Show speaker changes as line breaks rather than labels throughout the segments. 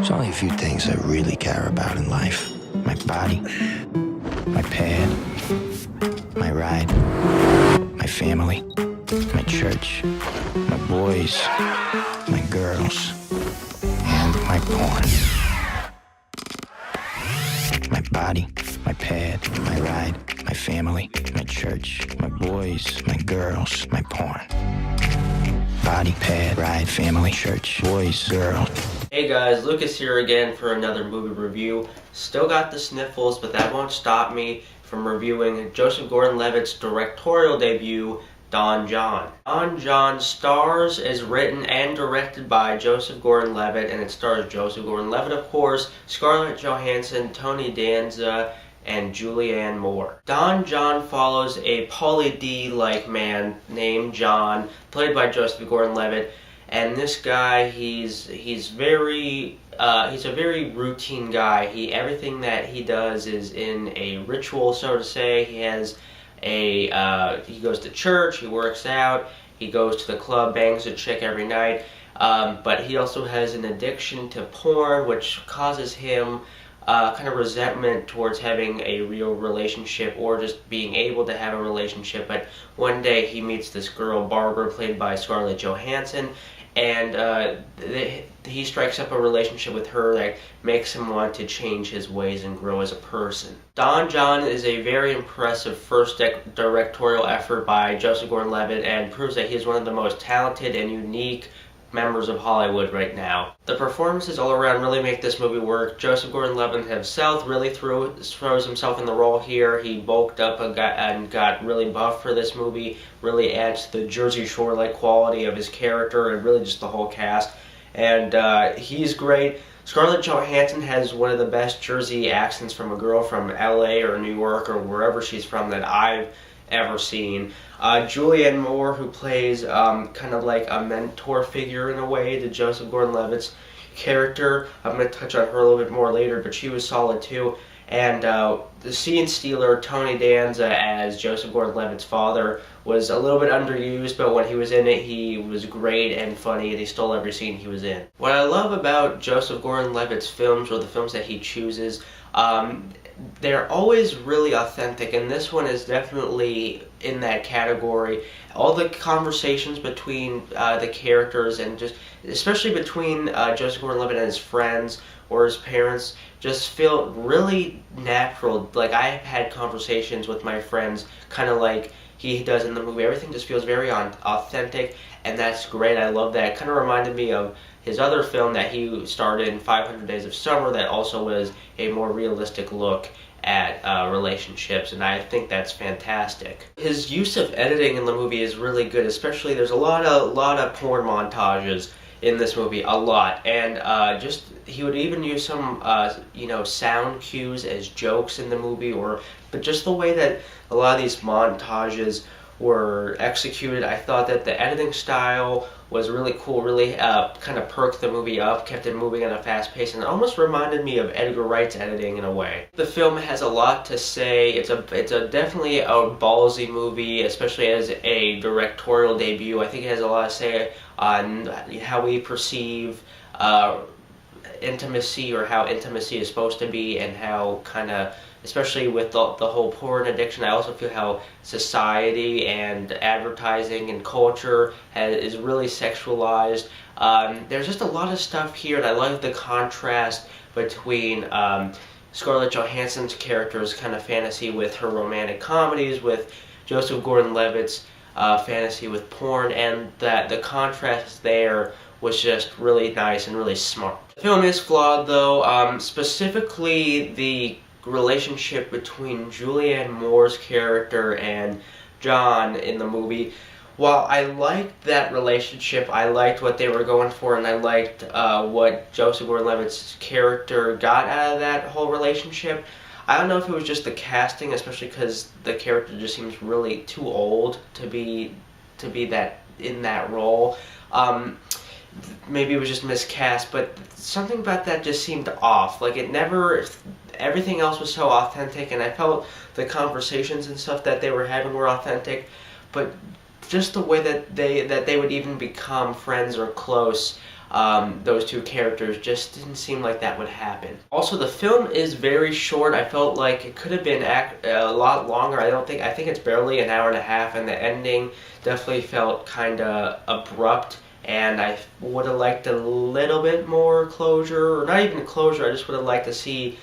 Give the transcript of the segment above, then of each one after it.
There's only a few things I really care about in life. My body, my pad, my ride, my family, my church, my boys, my girls, and my porn. My body, my pad, my ride, my family, my church, my boys, my girls, my porn. Body, pad, ride, family, church, boys, girls.
Hey guys, Lucas here again for another movie review. Still got the sniffles, but that won't stop me from reviewing Joseph Gordon-Levitt's directorial debut, Don Jon. Don Jon stars, is written and directed by Joseph Gordon-Levitt, and it stars Joseph Gordon-Levitt, of course, Scarlett Johansson, Tony Danza, and Julianne Moore. Don Jon follows a Pauly D-like man named John, played by Joseph Gordon-Levitt, and this guy, he's a very routine guy. Everything that he does is in a ritual, so to say. He goes to church, he works out, he goes to the club, bangs a chick every night, but he also has an addiction to porn, which causes him kind of resentment towards having a real relationship or just being able to have a relationship. But one day he meets this girl, Barbara, played by Scarlett Johansson, and he strikes up a relationship with her that makes him want to change his ways and grow as a person. Don Jon is a very impressive first directorial effort by Joseph Gordon-Levitt and proves that he is one of the most talented and unique members of Hollywood right now. The performances all around really make this movie work. Joseph Gordon-Levitt himself really throws himself in the role here. He bulked up and got really buff for this movie, really adds to the Jersey Shore-like quality of his character and really just the whole cast. And he's great. Scarlett Johansson has one of the best Jersey accents from a girl from LA or New York or wherever she's from that I've ever seen. Julianne Moore, who plays kind of like a mentor figure in a way to Joseph Gordon-Levitt's character. I'm going to touch on her a little bit more later, but she was solid too. And the scene stealer, Tony Danza, as Joseph Gordon-Levitt's father, was a little bit underused, but when he was in it, he was great and funny, and he stole every scene he was in. What I love about Joseph Gordon-Levitt's films, or the films that he chooses, they're always really authentic, and this one is definitely in that category. All the conversations between the characters, and just especially between Joseph Gordon-Levitt and his friends or his parents, just feel really natural. Like, I've had conversations with my friends kind of like he does in the movie. Everything just feels very authentic, and that's great. I love that. It kind of reminded me of his other film that he starred in, 500 Days of Summer, that also was a more realistic look at relationships, and I think that's fantastic. His use of editing in the movie is really good, especially there's a lot of porn montages in this movie, a lot, and just he would even use some sound cues as jokes in the movie, but just the way that a lot of these montages were executed, I thought that the editing style was really cool, really kind of perked the movie up, kept it moving at a fast pace, and it almost reminded me of Edgar Wright's editing in a way. The film has a lot to say. It's definitely a ballsy movie, especially as a directorial debut. I think it has a lot to say on how we perceive intimacy, or how intimacy is supposed to be, and how kind of, especially with the whole porn addiction, I also feel how society and advertising and culture is really sexualized. There's just a lot of stuff here, and I like the contrast between Scarlett Johansson's character's kind of fantasy with her romantic comedies, with Joseph Gordon-Levitt's fantasy with porn, and that the contrast there was just really nice and really smart. The film is flawed, though, specifically the relationship between Julianne Moore's character and John in the movie. While I liked that relationship, I liked what they were going for, and I liked what Joseph Gordon-Levitt's character got out of that whole relationship, I don't know if it was just the casting, especially because the character just seems really too old to be that in that role. Maybe it was just miscast, but something about that just seemed off. Like, everything else was so authentic, and I felt the conversations and stuff that they were having were authentic, but just the way that they would even become friends or close those two characters just didn't seem like that would happen. Also, the film is very short. I felt like it could have been a lot longer. I think it's barely an hour and a half, and the ending definitely felt kind of abrupt, and I would have liked a little bit more closure, or not even closure. I just would have liked to see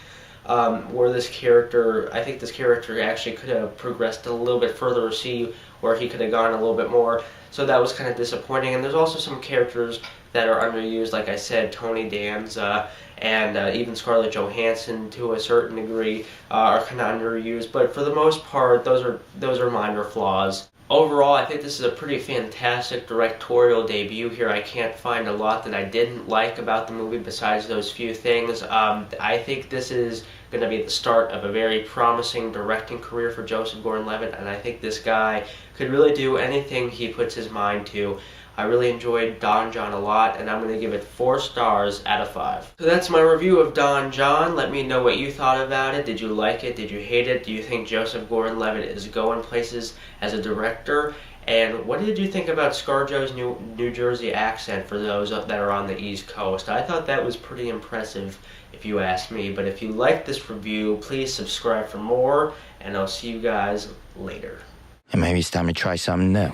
where this character, I think this character actually could have progressed a little bit further, or see where he could have gone a little bit more. So that was kind of disappointing. And there's also some characters that are underused, like I said, Tony Danza and even Scarlett Johansson to a certain degree are kind of underused. But for the most part, those are minor flaws. Overall, I think this is a pretty fantastic directorial debut here. I can't find a lot that I didn't like about the movie besides those few things. I think this is going to be the start of a very promising directing career for Joseph Gordon-Levitt, and I think this guy could really do anything he puts his mind to. I really enjoyed Don Jon a lot, and I'm going to give it 4 stars out of 5. So that's my review of Don Jon. Let me know what you thought about it. Did you like it? Did you hate it? Do you think Joseph Gordon-Levitt is going places as a director? And what did you think about ScarJo's New Jersey accent for those that are on the East Coast? I thought that was pretty impressive, if you ask me. But if you liked this review, please subscribe for more, and I'll see you guys later.
And maybe it's time to try something new.